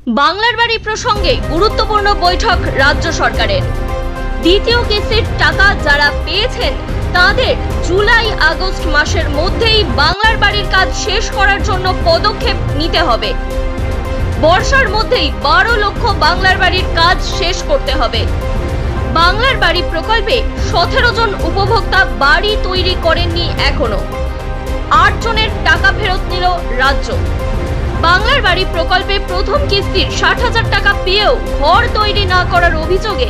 বাংলার বাড়ি প্রসঙ্গে গুরুত্বপূর্ণ বৈঠক রাজ্য সরকারের। দ্বিতীয় কিস্তির টাকা যারা পেয়েছেন তাদের জুলাই আগস্ট মাসের মধ্যেই বাংলার বাড়ির কাজ শেষ করার জন্য পদক্ষেপ নিতে হবে। বর্ষার মধ্যেই 12 লক্ষ বাংলার বাড়ির কাজ শেষ করতে হবে। বাংলার বাড়ি প্রকল্পে 17 জন উপভোক্তা বাড়ি তৈরি করেননি এখনো। 8 জনের টাকা ফেরত নিল রাজ্য। বাংলার বাড়ি প্রকল্পে প্রথম কিস্তির 60,000 টাকা পেয়েও ঘর তৈরি না করার অভিযোগে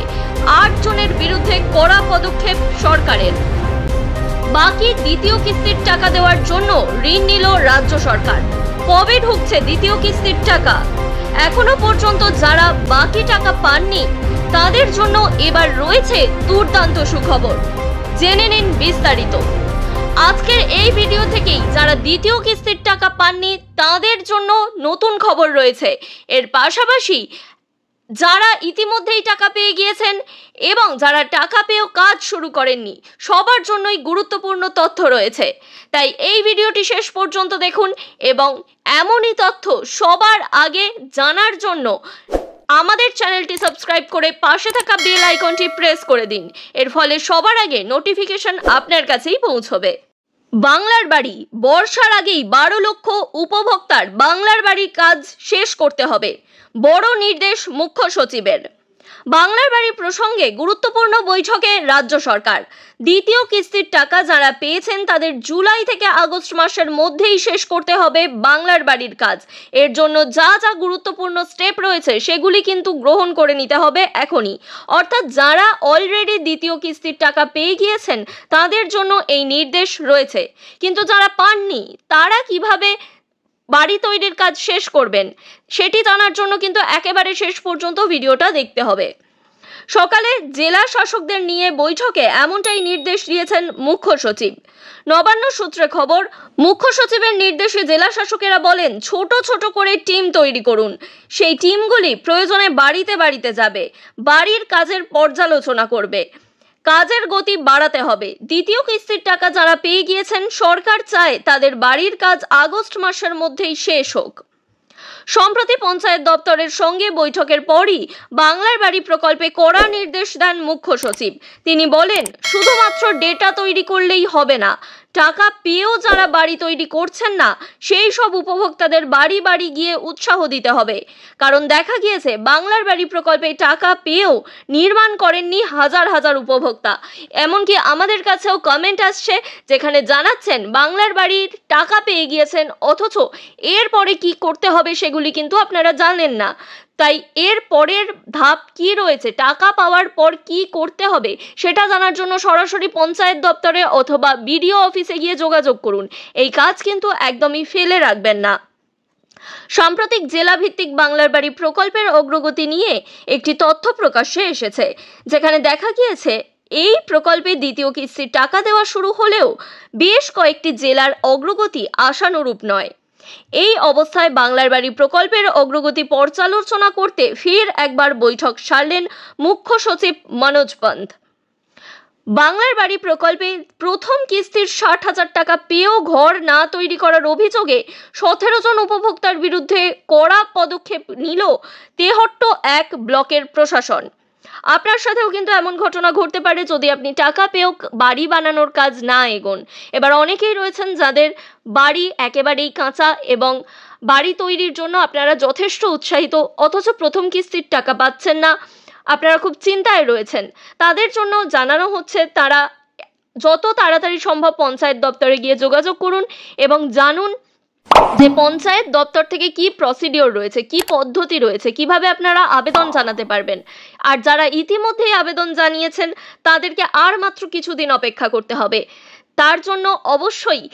8 জনের বিরুদ্ধে কড়া পদক্ষেপ সরকারের। বাকি দ্বিতীয় কিস্তির টাকা দেওয়ার জন্য ঋণ নিল রাজ্য সরকার। কবে ঢুকছে দ্বিতীয় কিস্তির টাকা? এখনো পর্যন্ত যারা বাকি টাকা পাননি তাদের জন্য এবার রয়েছে দুর্দান্ত সুখবর। জেনে নিন বিস্তারিত আজকের এই ভিডিও থেকেই। যারা দ্বিতীয় কিস্তির টাকা পাননি তাদের জন্য নতুন খবর রয়েছে। এর পাশাপাশি যারা ইতিমধ্যেই টাকা পেয়ে গিয়েছেন এবং যারা টাকা পেয়েও কাজ শুরু করেননি সবার জন্যই গুরুত্বপূর্ণ তথ্য রয়েছে। তাই এই ভিডিওটি শেষ পর্যন্ত দেখুন এবং এমনই তথ্য সবার আগে জানার জন্য আমাদের চ্যানেলটি সাবস্ক্রাইব করে পাশে থাকা বেল আইকনটি প্রেস করে দিন। এর ফলে সবার আগে নোটিফিকেশন আপনার কাছেই পৌঁছবে। বাংলার বাড়ি বর্ষার আগেই 12 লক্ষ উপভোক্তার বাংলার বাড়ির কাজ শেষ করতে হবে, বড় নির্দেশ মুখ্য সচিবের। বাংলার বাড়ি প্রসঙ্গে গুরুত্বপূর্ণ বৈঠকে রাজ্য সরকার। দ্বিতীয় কিস্তির টাকা যারা পেয়েছেন তাদের জুলাই থেকে আগস্ট মাসের মধ্যেই শেষ করতে হবে বাংলার বাড়ির কাজ। এর জন্য যা যা গুরুত্বপূর্ণ স্টেপ রয়েছে সেগুলি কিন্তু গ্রহণ করে নিতে হবে এখনই। অর্থাৎ যারা অলরেডি দ্বিতীয় কিস্তির টাকা পেয়ে গিয়েছেন তাদের জন্য এই নির্দেশ রয়েছে, কিন্তু যারা পাননি তারা কিভাবে বাড়ি তৈরির কাজ শেষ করবেন সেটি জানার জন্য কিন্তু একেবারে শেষ পর্যন্ত ভিডিওটা দেখতে হবে। সকালে জেলা শাসকদের নিয়ে বৈঠকে এমনটাই নির্দেশ দিয়েছেন মুখ্য সচিব। নবান্ন সূত্রে খবর, মুখ্য সচিবের নির্দেশে জেলা শাসকেরা বলেন ছোট ছোট করে টিম তৈরি করুন। সেই টিমগুলি প্রয়োজনে বাড়িতে বাড়িতে যাবে, বাড়ির কাজের পর্যালোচনা করবে। কাজের গতি বাড়াতে হবে। দ্বিতীয় কিস্তির টাকা যারা পেয়ে গিয়েছেন সরকার চায় তাদের বাড়ির কাজ আগস্ট মাসের মধ্যেই শেষ হোক। সম্প্রতি পঞ্চায়েত দপ্তরের সঙ্গে বৈঠকের পরই বাংলার বাড়ি প্রকল্পে কড়া নির্দেশ দেন মুখ্য সচিব। তিনি বলেন শুধুমাত্র ডেটা তৈরি করলেই হবে না, টাকা পেয়েও যারা বাড়ি তৈরি করছেন না সেই সব উপভোক্তাদের বাড়ি বাড়ি গিয়ে উৎসাহ দিতে হবে। কারণ দেখা গিয়েছে বাংলার বাড়ি প্রকল্পে টাকা পেয়েও নির্মাণ করেননি হাজার হাজার উপভোক্তা। এমনকি আমাদের কাছেও কমেন্ট আসছে যেখানে জানাচ্ছেন বাংলার বাড়ির টাকা পেয়ে গিয়েছেন অথচ এরপরে কি করতে হবে সেগুলি কিন্তু আপনারা জানেন না। তাই এর পরের ধাপ কি রয়েছে, টাকা পাওয়ার পর কি করতে হবে সেটা জানার জন্য সরাসরি পঞ্চায়েত দপ্তরে অথবা বিডিও অফিসে গিয়ে যোগাযোগ করুন। এই কাজ কিন্তু একদমই ফেলে রাখবেন না। সাম্প্রতিক জেলাভিত্তিক বাংলার বাড়ি প্রকল্পের অগ্রগতি নিয়ে একটি তথ্য প্রকাশ্যে এসেছে, যেখানে দেখা গিয়েছে এই প্রকল্পে দ্বিতীয় কিস্তির টাকা দেওয়া শুরু হলেও বেশ কয়েকটি জেলার অগ্রগতি আশানুরূপ নয়। এই অবস্থায় বাংলার বাড়ি প্রকল্পের অগ্রগতি পর্যালোচনা করতে ফের একবার বৈঠক সারলেন মুখ্য সচিব মনোজ পন্থ। বাংলার বাড়ি প্রকল্পে প্রথম কিস্তির 60,000 টাকা পেয়েও ঘর না তৈরি করার অভিযোগে 17 জন উপভোক্তার বিরুদ্ধে কড়া পদক্ষেপ নিল তেহট্ট 1 ব্লকের প্রশাসন। আপনার সাথেও কিন্তু এমন ঘটনা ঘটতে পারে যদি আপনি টাকা পেয়েও বাড়ি বানানোর কাজ না এগোন। এবার অনেকেই রয়েছেন যাদের বাড়ি একেবারেই কাঁচা এবং বাড়ি তৈরির জন্য আপনারা যথেষ্ট উৎসাহিত অথচ প্রথম কিস্তির টাকা পাচ্ছেন না, আপনারা খুব চিন্তায় রয়েছেন। তাদের জন্য জানানো হচ্ছে তারা যত তাড়াতাড়ি সম্ভব পঞ্চায়েত দপ্তরে গিয়ে যোগাযোগ করুন এবং জানুন যে পঞ্চায়েত দপ্তর থেকে কি প্রসিডিওর রয়েছে, কি পদ্ধতি রয়েছে, কিভাবে আপনারা আবেদন জানাতে পারবেন। আর যারা ইতিমধ্যেই আবেদন জানিয়েছেন তাদেরকে আর মাত্র কিছুদিন অপেক্ষা করতে হবে। তার জন্য অবশ্যই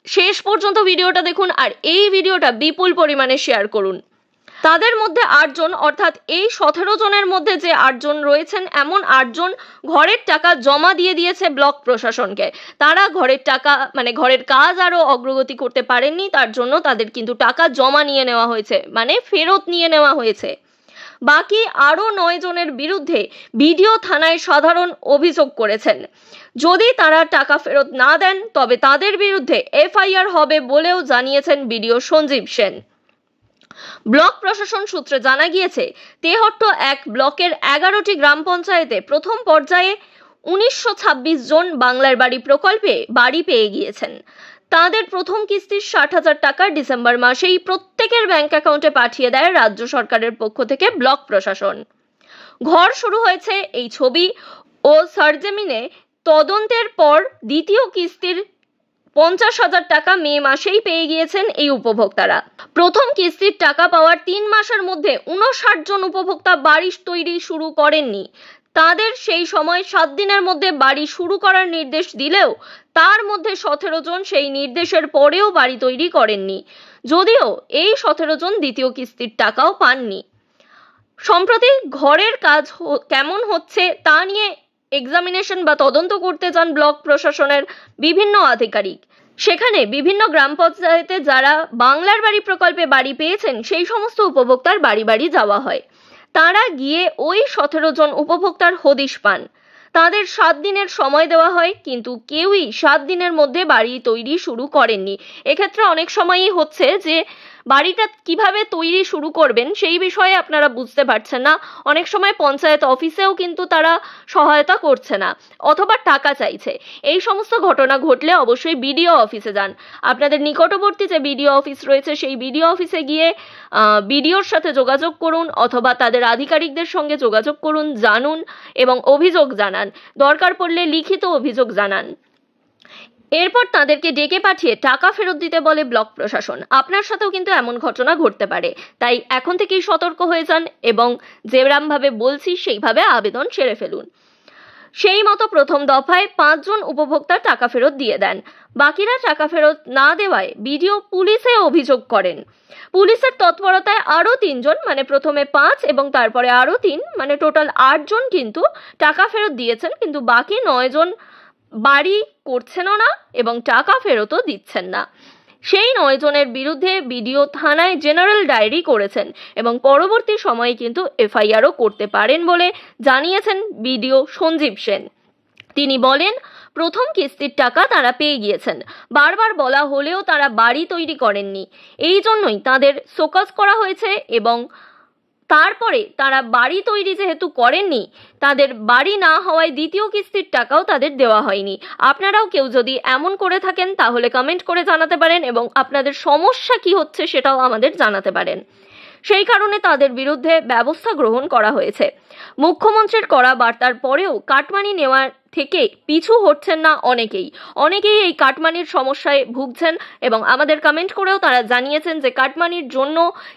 শেষ পর্যন্ত ভিডিওটা দেখুন আর এই ভিডিওটা বিপুল পরিমাণে শেয়ার করুন। তাদের মধ্যে 8 জন অর্থাৎ এই 17 জনের মধ্যে যে 8 জন রয়েছেন এমন 8 জন ঘরের টাকা জমা দিয়ে দিয়েছে ব্লক প্রশাসনকে। তারা ঘরের টাকা মানে ঘরের কাজ আরো অগ্রগতি করতে পারেননি, তার জন্য তাদের কিন্তু টাকা জমা নিয়ে নেওয়া হয়েছে, মানে ফেরত নিয়ে নেওয়া হয়েছে। বাকি আরো 9 জনের বিরুদ্ধে বিডিও থানায় সাধারণ অভিযোগ করেছেন। যদি তারা টাকা ফেরত না দেন তবে তাদের বিরুদ্ধে এফআইআর হবে বলেও জানিয়েছেন বিডিও সঞ্জীব সেন। ব্লক প্রশাসন সূত্রে জানা গিয়েছে, তেহট্ট 1 ব্লকের 11টি গ্রাম পঞ্চায়েতে প্রথম পর্যায়ে 1926 জন বাংলার বাড়ি প্রকল্পে বাড়ি পেয়ে গিয়েছেন। তাদের প্রথম কিস্তির 60,000 টাকা ডিসেম্বর মাসেই প্রত্যেকের ব্যাংক অ্যাকাউন্টে পাঠিয়ে দেয় রাজ্য সরকারের পক্ষ থেকে ব্লক প্রশাসন। ঘর শুরু হয়েছে এই ছবি ও সরজমিনে তদন্তের পর দ্বিতীয় কিস্তির 50,000 টাকা মে মাসেই পেয়ে গিয়েছেন এই উপভোক্তারা। প্রথম কিস্তির টাকা পাওয়ার 3 মাসের মধ্যে 59 জন উপভোক্তা বাড়ি তৈরি শুরু করেননি। তাদের সেই সময় 7 দিনের মধ্যে বাড়ি শুরু করার নির্দেশ দিলেও তার মধ্যে 17 জন সেই নির্দেশের পরেও বাড়ি তৈরি করেননি, যদিও এই 17 জন দ্বিতীয় কিস্তির টাকাও পাননি। সম্প্রতি ঘরের কাজ কেমন হচ্ছে তা নিয়ে এক্সামিনেশন বা তদন্ত করতে যান ব্লক প্রশাসনের বিভিন্ন আধিকারিক। সেখানে বিভিন্ন গ্রাম পঞ্চায়েতে যারা বাংলার বাড়ি প্রকল্পে বাড়ি পেয়েছেন সেই সমস্ত উপভোক্তার বাড়ি বাড়ি যাওয়া হয়। তারা গিয়ে ওই 17 জন উপভোক্তার হদিশ পান। তাদের 7 দিনের সময় দেওয়া হয়, কিন্তু কেউই 7 দিনের মধ্যে বাড়ি তৈরি শুরু করেননি। এক্ষেত্রে অনেক সময়ই হচ্ছে যে বাড়িটা কিভাবে তৈরি শুরু করবেন সেই বিষয়ে আপনারা বুঝতে পারছেন না। অনেক সময় পঞ্চায়েত অফিসেও কিন্তু তারা সহায়তা করছে না অথবা টাকা চাইছে। এই সমস্ত ঘটনা ঘটলে অবশ্যই বিডিও অফিসে যান। আপনাদের নিকটবর্তী যে বিডিও অফিস রয়েছে সেই বিডিও অফিসে গিয়ে বিডিওর সাথে যোগাযোগ করুন অথবা তাদের আধিকারিকদের সঙ্গে যোগাযোগ করুন, জানুন এবং অভিযোগ জানান। দরকার পড়লে লিখিত অভিযোগ জানান। এরপর তাদেরকে ডেকে পাঠিয়ে টাকা ফেরত দিতে বলে ব্লক প্রশাসন। আপনার সাথেও কিন্তু এমন ঘটনা ঘটতে পারে, তাই এখন থেকেই সতর্ক হয়ে যান এবং যেরকমভাবে বলছি সেইভাবে আবেদন সেরে ফেলুন। সেই মতো প্রথম দফায় 5 জন উপভোক্তা টাকা ফেরত দিয়ে দেন। বাকিরা টাকা ফেরত না দেওয়ায় বিডিও পুলিশে অভিযোগ করেন। পুলিশের তৎপরতায় আরও 3 জন, মানে প্রথমে 5 এবং তারপরে আরও 3, মানে টোটাল 8 জন কিন্তু টাকা ফেরত দিয়েছেন, কিন্তু বাকি 9 জন বাড়ি করছেনও না এবং টাকা ফেরতও দিচ্ছেন না। সেই 9 জনের বিরুদ্ধে বিডিও থানায় জেনারেল ডায়েরি করেছেন এবং পরবর্তী সময়ে কিন্তু এফআইআরও করতে পারেন বলে জানিয়েছেন বিডিও সঞ্জীব সেন। তিনি বলেন, প্রথম কিস্তির টাকা তারা পেয়ে গিয়েছেন। বারবার বলা হলেও তারা বাড়ি তৈরি করেননি, এই জন্যই তাদের শোকজ করা হয়েছে এবং তারপরে তারা বাড়ি তৈরি যেহেতু করেননি, তাদের বাড়ি না হওয়ায় দ্বিতীয় কিস্তির টাকাও তাদের দেওয়া হয়নি। আপনারাও কেউ যদি এমন করে থাকেন তাহলে কমেন্ট করে জানাতে পারেন এবং আপনাদের সমস্যা কি হচ্ছে সেটাও আমাদের জানাতে পারেন। সেই কারণে তাদের বিরুদ্ধে ব্যবস্থা গ্রহণ করা হয়েছে। মুখ্যমন্ত্রীর করা বার্তার পরেও কাটমানি নেওয়ার থেকে পিছু হচ্ছেন না অনেকেই এই কাটমানির সমস্যায় ভুগছেন এবং আমাদের কমেন্ট করেও তারা জানিয়েছেন যে কাটমানির জন্য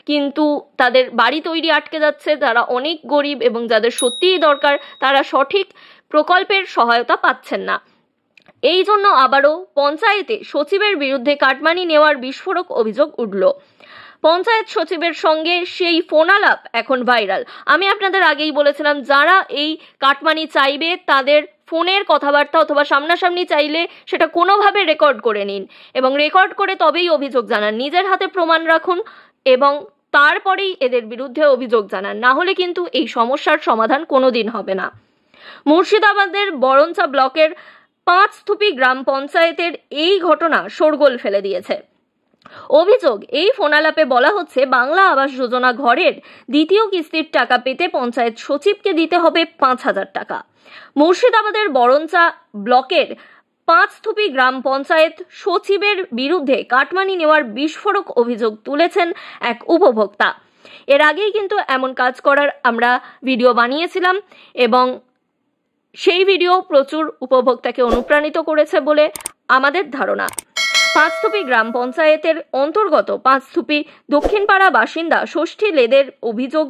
কিন্তু তাদের বাড়ি তৈরি আটকে যাচ্ছে। তারা অনেক গরিব এবং যাদের সত্যিই দরকার তারা সঠিক প্রকল্পের সহায়তা পাচ্ছেন না। এই জন্য আবারও পঞ্চায়েতে সচিবের বিরুদ্ধে কাটমানি নেওয়ার বিস্ফোরক অভিযোগ উঠল। পঞ্চায়েত সচিবের সঙ্গে সেই ফোনালাপ এখন ভাইরাল। আমি আপনাদের আগেই বলেছিলাম, যারা এই কাটমানি চাইবে তাদের ফোনের কথাবার্তা অথবা সামনাসামনি চাইলে সেটা কোনোভাবে রেকর্ড করে নিন এবং রেকর্ড করে তবেই অভিযোগ জানান। নিজের হাতে প্রমাণ রাখুন এবং তারপরেই এদের বিরুদ্ধে অভিযোগ জানান, না হলে কিন্তু এই সমস্যার সমাধান কোনোদিন হবে না। মুর্শিদাবাদের বরঞ্চা ব্লকের 5 স্থুপি গ্রাম পঞ্চায়েতের এই ঘটনা শোরগোল ফেলে দিয়েছে। অভিযোগ, এই ফোনালাপে বলা হচ্ছে বাংলা আবাস যোজনা ঘরের দ্বিতীয় কিস্তির টাকা পেতে পঞ্চায়েত সচিবকে দিতে হবে 5,000 টাকা। মুর্শিদাবাদের বরঞ্চা ব্লকের 5 স্থুপি গ্রাম পঞ্চায়েত সচিবের বিরুদ্ধে কাটমানি নেওয়ার বিস্ফোরক অভিযোগ তুলেছেন এক উপভোক্তা। এর আগেই কিন্তু এমন কাজ করার আমরা ভিডিও বানিয়েছিলাম এবং সেই ভিডিও প্রচুর উপভোক্তাকে অনুপ্রাণিত করেছে বলে আমাদের ধারণা। 5 স্থুপি গ্রাম পঞ্চায়েতের অন্তর্গত 5 স্থুপি দক্ষিণপাড়া বাসিন্দা ষষ্ঠী লেদের অভিযোগ,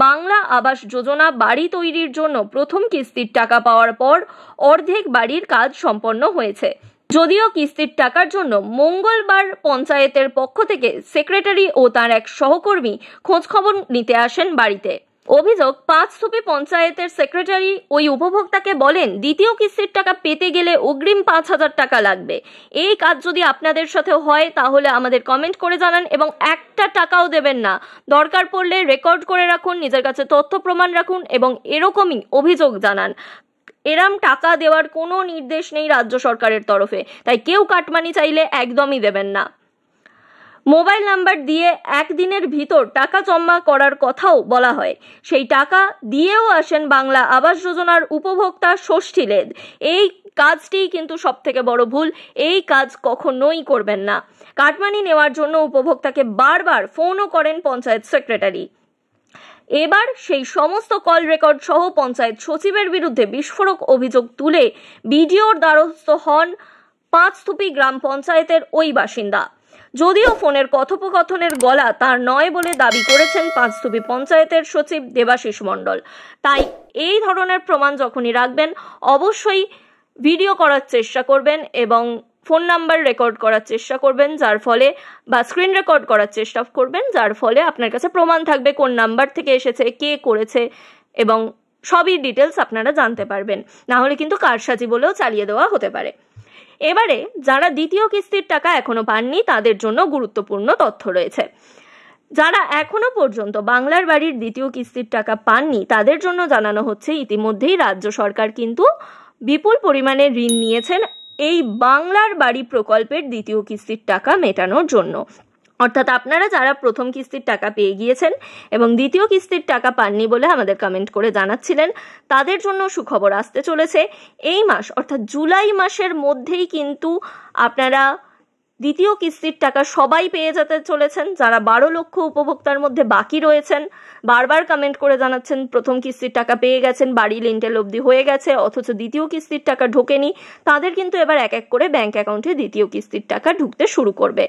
বাংলা আবাস যোজনা বাড়ি তৈরির জন্য প্রথম কিস্তির টাকা পাওয়ার পর অর্ধেক বাড়ির কাজ সম্পন্ন হয়েছে। যদিও কিস্তির টাকার জন্য মঙ্গলবার পঞ্চায়েতের পক্ষ থেকে সেক্রেটারি ও তার এক সহকর্মী খোঁজখবর নিতে আসেন বাড়িতে। অভিযোগ, 5 স্থুপি পঞ্চায়েতের সেক্রেটারি ওই উপভোক্তাকে বলেন দ্বিতীয় কিস্তির টাকা পেতে গেলে অগ্রিম 5,000 টাকা লাগবে। এই কাজ যদি আপনাদের সাথে হয় তাহলে আমাদের কমেন্ট করে জানান এবং একটা টাকাও দেবেন না। দরকার পড়লে রেকর্ড করে রাখুন, নিজের কাছে তথ্য প্রমাণ রাখুন এবং এরকমই অভিযোগ জানান। এরম টাকা দেওয়ার কোনো নির্দেশ নেই রাজ্য সরকারের তরফে, তাই কেউ কাটমানি চাইলে একদমই দেবেন না। মোবাইল নাম্বার দিয়ে একদিনের ভিতর টাকা জমা করার কথাও বলা হয়। সেই টাকা দিয়েও আসেন বাংলা আবাস যোজনার উপভোক্তা ষষ্ঠী লেদ। এই কাজটি কিন্তু সব থেকে বড় ভুল। এই কাজ কখনোই করবেন না। কাটমানি নেওয়ার জন্য উপভোক্তাকে বারবার ফোনও করেন পঞ্চায়েত সেক্রেটারি। এবার সেই সমস্ত কল রেকর্ড সহ পঞ্চায়েত সচিবের বিরুদ্ধে বিস্ফোরক অভিযোগ তুলে বিডিওর দ্বারস্থ হন পাঁচথুপি গ্রাম পঞ্চায়েতের ওই বাসিন্দা। যদিও ফোনের কথোপকথনের গলা তার নয় বলে দাবি করেছেন পাঁচথুপি পঞ্চায়েতের সচিব দেবাশিস মণ্ডল। তাই এই ধরনের প্রমাণ যখনই রাখবেন অবশ্যই ভিডিও করার চেষ্টা করবেন এবং ফোন নাম্বার রেকর্ড করার চেষ্টা করবেন, যার ফলে বা স্ক্রিন রেকর্ড করার চেষ্টা করবেন, যার ফলে আপনার কাছে প্রমাণ থাকবে কোন নাম্বার থেকে এসেছে, কে করেছে এবং সবই ডিটেলস আপনারা জানতে পারবেন। না হলে কিন্তু কারসাজি বলেও চালিয়ে দেওয়া হতে পারে। এবারে যারা দ্বিতীয় কিস্তির টাকা এখনো পাননি তাদের জন্য গুরুত্বপূর্ণ তথ্য রয়েছে। যারা এখনো পর্যন্ত বাংলার বাড়ির দ্বিতীয় কিস্তির টাকা পাননি তাদের জন্য জানানো হচ্ছে ইতিমধ্যেই রাজ্য সরকার কিন্তু বিপুল পরিমাণে ঋণ নিয়েছেন এই বাংলার বাড়ি প্রকল্পের দ্বিতীয় কিস্তির টাকা মেটানোর জন্য। অর্থাৎ আপনারা যারা প্রথম কিস্তির টাকা পেয়ে গিয়েছেন এবং দ্বিতীয় কিস্তির টাকা পাননি বলে আমাদের কমেন্ট করে জানাচ্ছিলেন, তাদের জন্য সুখবর আসতে চলেছে। এই মাস অর্থাৎ জুলাই মাসের মধ্যেই কিন্তু আপনারা দ্বিতীয় কিস্তির টাকা সবাই পেয়ে যেতে চলেছেন। যারা 12 লক্ষ উপভোক্তার মধ্যে বাকি রয়েছেন, বারবার কমেন্ট করে জানাচ্ছেন প্রথম কিস্তির টাকা পেয়ে গেছেন, বাড়ি লিন্টেল অবধি হয়ে গেছে, অথচ দ্বিতীয় কিস্তির টাকা ঢোকেনি, তাদের কিন্তু এবার এক এক করে ব্যাংক অ্যাকাউন্টে দ্বিতীয় কিস্তির টাকা ঢুকতে শুরু করবে।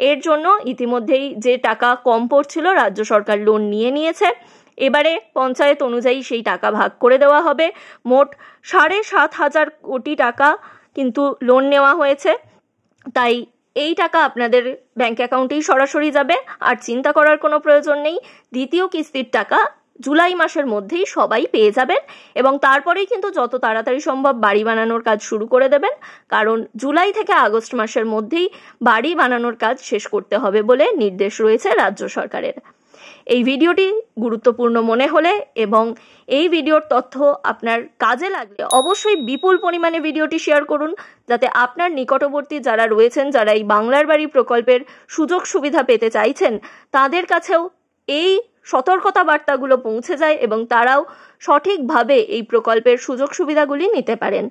এর জন্য ইতিমধ্যেই যে টাকা কম পড়ছিল রাজ্য সরকার লোন নিয়েছে। এবারে পঞ্চায়েত অনুযায়ী সেই টাকা ভাগ করে দেওয়া হবে। মোট 7,500 কোটি টাকা কিন্তু লোন নেওয়া হয়েছে। তাই এই টাকা আপনাদের ব্যাংক অ্যাকাউন্টেই সরাসরি যাবে, আর চিন্তা করার কোনো প্রয়োজন নেই। দ্বিতীয় কিস্তির টাকা জুলাই মাসের মধ্যেই সবাই পেয়ে যাবেন এবং তারপরেই কিন্তু যত তাড়াতাড়ি সম্ভব বাড়ি বানানোর কাজ শুরু করে দেবেন, কারণ জুলাই থেকে আগস্ট মাসের মধ্যেই বাড়ি বানানোর কাজ শেষ করতে হবে বলে নির্দেশ রয়েছে রাজ্য সরকারের। এই ভিডিওটি গুরুত্বপূর্ণ মনে হলে এবং এই ভিডিওর তথ্য আপনার কাজে লাগলে অবশ্যই বিপুল পরিমাণে ভিডিওটি শেয়ার করুন, যাতে আপনার নিকটবর্তী যারা রয়েছেন, যারা এই বাংলার বাড়ি প্রকল্পের সুযোগ সুবিধা পেতে চাইছেন, তাদের কাছেও এই সতর্কতা বার্তাগুলো পৌঁছে যায় এবং তারাও সঠিকভাবে এই প্রকল্পের সুযোগ সুবিধাগুলি নিতে পারেন।